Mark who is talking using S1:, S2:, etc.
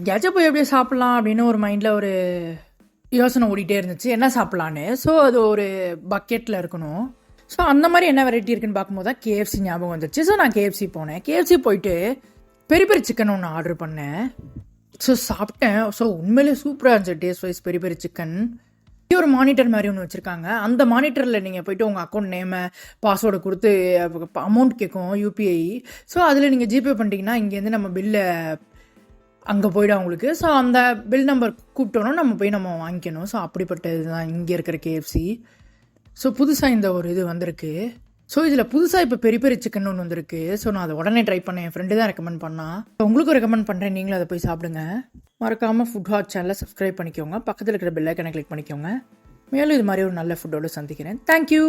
S1: எங்கேயாச்சும் போய் எப்படியே சாப்பிட்லாம் அப்படின்னு ஒரு மைண்டில் ஒரு யோசனை ஓடிட்டே இருந்துச்சு, என்ன சாப்பிட்லான்னு. ஸோ அது ஒரு பக்கெட்டில் இருக்கணும். ஸோ அந்த மாதிரி என்ன வெரைட்டி இருக்குன்னு பார்க்கும்போது தான் கேஎஃப்சி ஞாபகம் வந்துச்சு. ஸோ நான் கேஎஃப்சி போனேன். கேஎஃப்சி போயிட்டு பெரி பெரி சிக்கன் ஒன்று ஆர்டர் பண்ணேன். ஸோ சாப்பிட்டேன். ஸோ உண்மையிலே சூப்பராக இருந்துச்சு டேஸ்ட் வைஸ் பெரி பெரி சிக்கன். ஒரு மானிட்டர் மாதிரி ஒன்று வச்சுருக்காங்க. அந்த மானிட்டரில் நீங்கள் போய்ட்டு உங்கள் அக்கௌண்ட் நேமை பாஸ்வேர்டை கொடுத்து அமௌண்ட் கேட்கும் யூபிஐ. ஸோ அதில் நீங்கள் ஜிபே பண்ணிட்டீங்கன்னா இங்கேருந்து நம்ம பில்லை அங்கே போய்டும் அவங்களுக்கு. ஸோ அந்த பில் நம்பர் கூப்பிட்டோன்னா நம்ம போய் நம்ம வாங்கிக்கணும். ஸோ அப்படிப்பட்ட இதுதான் இங்கே இருக்கிற கேஎஃப்சி. ஸோ புதுசாக இந்த ஒரு இது வந்திருக்கு. ஸோ இதில் புதுசாக இப்போ பெரிய பெரிய சிக்கன் ஒன்று வந்திருக்கு. ஸோ நான் அதை உடனே ட்ரை பண்ணேன். என் ஃப்ரெண்டு தான் ரெக்கமெண்ட் பண்ணான். உங்களுக்கும் ரெக்கமெண்ட் பண்ணுறேன், நீங்களும் அதை போய் சாப்பிடுங்க. மறக்காமல் ஃபுட் ஹாட் சேனலை சப்ஸ்கிரைப் பண்ணிக்கோங்க. பக்கத்தில் இருக்கிற பெல் ஐக்கனை கிளிக் பண்ணிக்கோங்க. மேலும் இது மாதிரி ஒரு நல்ல ஃபுட்டோடு சந்திக்கிறேன். தேங்க்யூ.